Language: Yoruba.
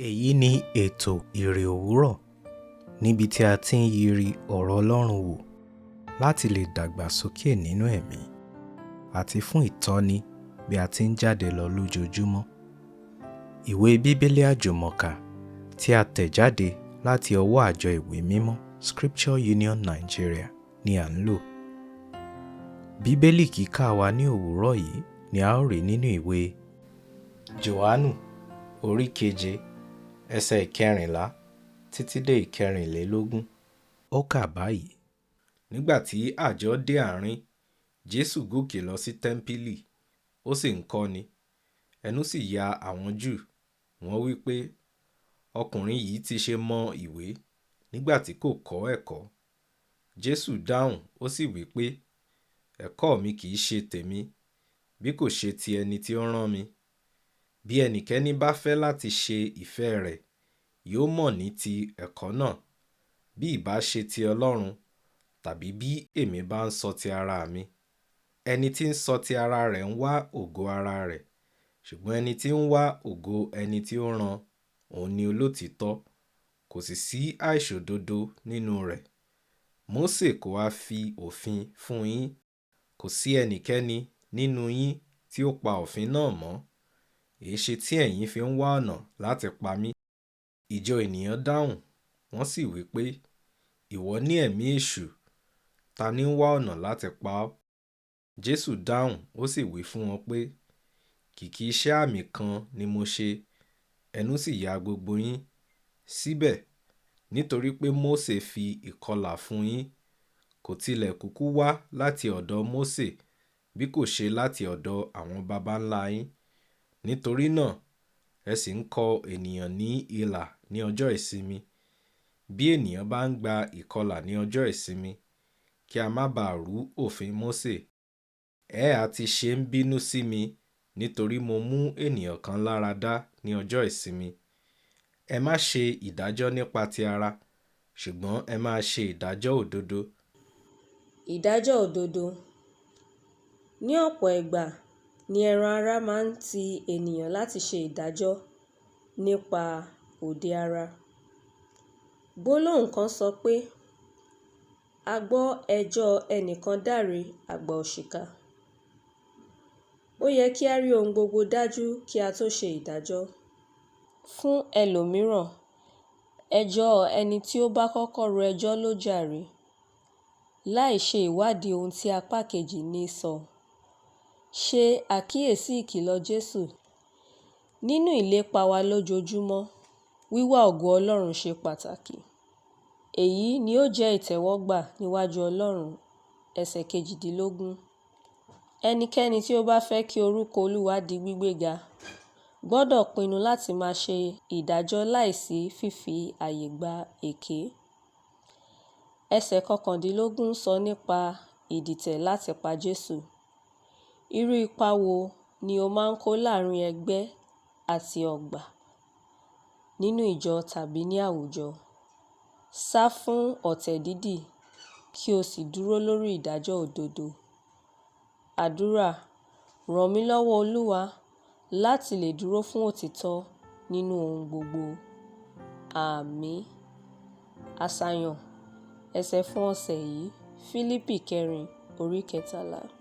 Èyí ni ètò Iri Owuro níbi tí a ti ń yiri ọ̀rọ̀ Ọlọ́run wò láti lè dàgbà sókè nínú ẹ̀mí àti fún ìtọ́ni bí a ti ń jáde lọ lójoojúmọ́. Ìwé Bíbélì Àjùmọ tí a tẹ̀ jáde láti ọwọ́ àjọ ìwé mímọ́ Scripture Union Nigeria ni à ń lò. Bíbélì kíkà wa ní òwúrọ̀ yìí ni a ó rí nínú ìwé Jòhánù orí 7 ẹsẹ̀ 14 títí dé 24. Ó kà báyìí: Nígbà tí àjọ dé àárín, Jésù gòkè lọ sí tẹ́ḿpìlì, ó sì ń kọ́ni. Ẹnu sì ya àwọn Júù, wọ́n wí pé, ọkùnrin yìí ti ṣe mọ ìwé nígbà tí kò kọ́ ẹ̀kọ́. Jésù dáhùn, ó sì wí pé, ẹ̀kọ́ mi kì í ṣe tèmi, bí kò ṣe ti ẹni tí ó rán mi. Bí ẹnikẹ́ni bá fẹ́ láti ṣe ìfẹ́ rẹ̀, yóò mọ̀ ní ti ẹ̀kọ́ náà, bí ìbá ṣe ti Ọlọ́run, tàbí bí èmi bá ń sọ ti ara mi. Ẹni tí ń sọ ti ara rẹ̀ ń wá ògo ara rẹ̀, ṣùgbọ́n ẹni tí ń wá ògo ẹni tí ó rán, òun ni olótìítọ́, kò sì sí àìṣòdodo nínú rẹ̀. Mósè kò ha fi òfin fún yín? Kò sí ẹnikẹ́ni nínú yín tí ó pa òfin náà mọ́. Èéṣe tí ẹ̀yin fi ń wá ọ̀nà láti pa mí? Ìjọ ènìyàn dáhùn, wọ́n sì wí pé, ìwọ ní ẹ̀mí èṣù, ta ni ń wá ọ̀nà láti pa ọ́? Jésù dáhùn, ó sì wí fún wọn pé, kìkì iṣẹ́ àmì kan ni mo ṣe, ẹnu sì ya gbogbo yín. Síbẹ̀, nítorí pé Mósè fi ìkọlà fún yín, kò tilẹ̀ kúkú wá láti ọ̀dọ̀ Mósè, bí kò ṣe láti ọ̀dọ̀ àwọn baba ńlá yín. Nítorí náà, ẹ sì ń kọ ènìyàn ní ilà ní ọjọ́ ìsinmi. Bí ènìyàn bá ń gba ìkọlà ní ọjọ́ ìsinmi, kí a má bàa rú òfin Mósè, ẹ á ti ṣe ń bínú sí mi nítorí mo mú ènìyàn kan lára dá ní ọjọ́ ìsinmi. Ẹ má ṣe ìdájọ́ nípa ti ara, ṣùgbọ́n ẹ máa ṣe ìdájọ́ òdodo. Ìdájọ́ òdodo. Ní ọ̀pọ̀ ìgbà ni ẹran ara máa ń ti ènìyàn láti ṣe ìdájọ́ nípa òde ara. Gbólóhùn kan sọ pé, a gbọ́ ẹjọ́ ẹnìkan dáre àgbà òṣìkà. Ó yẹ kí a rí ohun gbogbo dájú kí a tó ṣe ìdájọ́. Fún ẹlòmíràn, ẹjọ́ ẹni tí ó bá kọ́kọ́ ro ẹjọ́ ló jàre, láì ṣe ìwádìí ohun tí apá kejì ní sọ. Ṣe àkíyèsí ìkìlọ̀ Jésù. Nínú ìlépa wa lójoojúmọ́, wíwá ògo Ọlọ́run ṣe pàtàkì. Èyí ni ó jẹ́ ìtẹ́wọ́gbà níwájú Ọlọ́run. Ẹsẹ̀ 18. Ẹnikẹ́ni tí ó bá fẹ́ kí orúkọ Olúwa di gbígbéga, gbọ́dọ̀ pinnu láti máa ṣe ìdájọ́ láìsí fífi àyè gba èké. Ẹsẹ̀ 19 sọ nípa ìdìtẹ̀ láti pa Jésù. Irú ipa wo ni o máa ń kó láàrin ẹgbẹ́ àti ọgbà, nínú ìjọ tàbí ní àwùjọ? Sá fún ọ̀tẹ̀ dídì kí o sì dúró lórí ìdájọ́ òdodo. Àdúrà: ràn mí lọ́wọ́ Olúwa láti lè dúró fún òtítọ́ nínú ohun gbogbo. Àmín. Àṣàyàn ẹsẹ̀ fún ọ̀sẹ̀ yìí, Fílípì 4 orí 13.